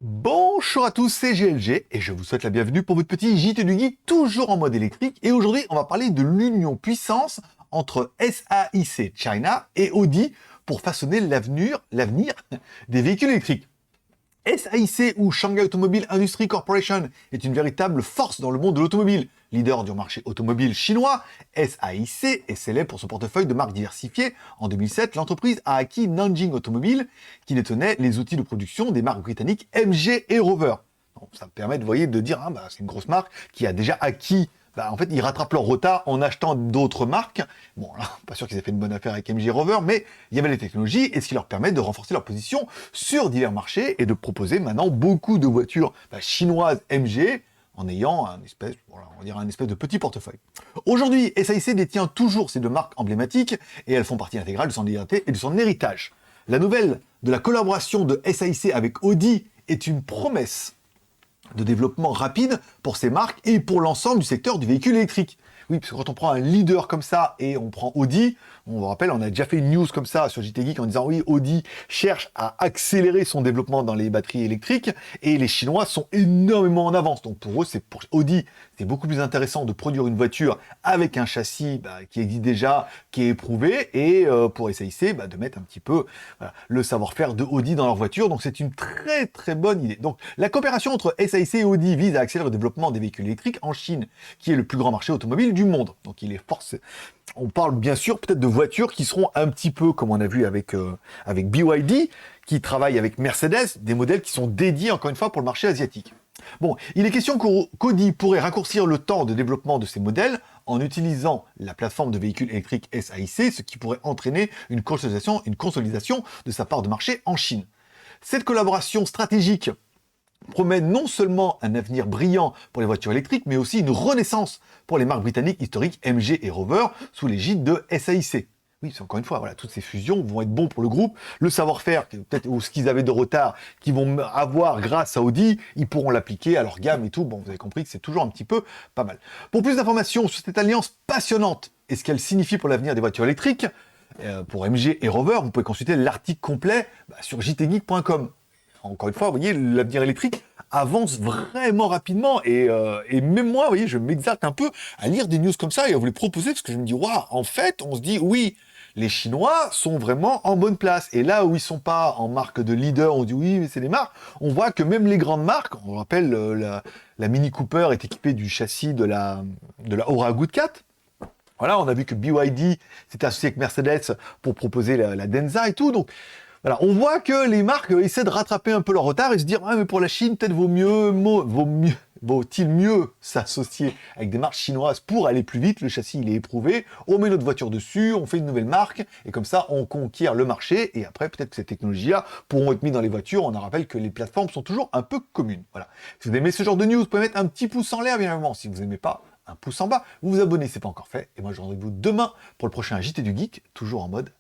Bonjour à tous, c'est GLG et je vous souhaite la bienvenue pour votre petit JT du Geek, toujours en mode électrique. Et aujourd'hui, on va parler de l'union puissance entre SAIC China et Audi pour façonner l'avenir des véhicules électriques. SAIC ou Shanghai Automobile Industry Corporation est une véritable force dans le monde de l'automobile. Leader du marché automobile chinois, SAIC est célèbre pour son portefeuille de marques diversifiées. En 2007, l'entreprise a acquis Nanjing Automobile, qui détenait les outils de production des marques britanniques MG et Rover. Donc, ça me permet de dire, c'est une grosse marque qui a déjà acquis. En fait, ils rattrapent leur retard en achetant d'autres marques. Bon, là, pas sûr qu'ils aient fait une bonne affaire avec MG Rover, mais il y avait les technologies, et ce qui leur permet de renforcer leur position sur divers marchés et de proposer maintenant beaucoup de voitures chinoises MG en ayant un espèce, un espèce de petit portefeuille. Aujourd'hui, SAIC détient toujours ces deux marques emblématiques et elles font partie intégrale de son identité et de son héritage. La nouvelle de la collaboration de SAIC avec Audi est une promesse de développement rapide pour ces marques et pour l'ensemble du secteur du véhicule électrique. Oui, parce que quand on prend un leader comme ça et on prend Audi, on vous rappelle, on a déjà fait une news comme ça sur JT Geek en disant oui, Audi cherche à accélérer son développement dans les batteries électriques et les Chinois sont énormément en avance. Donc pour eux, pour Audi, c'est beaucoup plus intéressant de produire une voiture avec un châssis qui existe déjà, qui est éprouvé, et pour SAIC, de mettre un petit peu le savoir-faire de Audi dans leur voiture. Donc c'est une très très bonne idée. Donc la coopération entre SAIC et Audi vise à accélérer le développement des véhicules électriques en Chine, qui est le plus grand marché automobile du monde. Donc il est forcé. On parle bien sûr peut-être de voitures qui seront un petit peu, comme on a vu avec BYD, qui travaille avec Mercedes, des modèles qui sont dédiés encore une fois pour le marché asiatique. Bon, il est question qu'Audi pourrait raccourcir le temps de développement de ces modèles en utilisant la plateforme de véhicules électriques SAIC, ce qui pourrait entraîner une consolidation de sa part de marché en Chine. Cette collaboration stratégique promet non seulement un avenir brillant pour les voitures électriques, mais aussi une renaissance pour les marques britanniques historiques MG et Rover sous l'égide de SAIC. Oui, c'est encore une fois, toutes ces fusions vont être bons pour le groupe. Le savoir-faire, peut-être, ou ce qu'ils avaient de retard, qu'ils vont avoir grâce à Audi, ils pourront l'appliquer à leur gamme et tout. Bon, vous avez compris que c'est toujours un petit peu pas mal. Pour plus d'informations sur cette alliance passionnante et ce qu'elle signifie pour l'avenir des voitures électriques, pour MG et Rover, vous pouvez consulter l'article complet sur jtgeek.com. Encore une fois, vous voyez, l'avenir électrique avance vraiment rapidement et même moi, vous voyez, je m'exalte un peu à lire des news comme ça et à vous les proposer parce que je me dis, waouh, en fait, on se dit, oui, les Chinois sont vraiment en bonne place. Et là où ils sont pas en marque de leader, on dit oui, mais c'est des marques. On voit que même les grandes marques, on rappelle, la Mini Cooper est équipée du châssis de la Aura Good 4. Voilà, on a vu que BYD s'était associé avec Mercedes pour proposer la Denza et tout. Donc, voilà, on voit que les marques essaient de rattraper un peu leur retard et se dire, mais pour la Chine, peut-être vaut-il mieux s'associer avec des marques chinoises pour aller plus vite. Le châssis, il est éprouvé. On met notre voiture dessus, on fait une nouvelle marque et comme ça, on conquiert le marché. Et après, peut-être que ces technologies-là pourront être mises dans les voitures. On en rappelle que les plateformes sont toujours un peu communes. Voilà. Si vous aimez ce genre de news, vous pouvez mettre un petit pouce en l'air, bien évidemment. Si vous n'aimez pas, un pouce en bas. Vous vous abonnez, c'est pas encore fait. Et moi, je vous rendez-vous demain pour le prochain JT du Geek, toujours en mode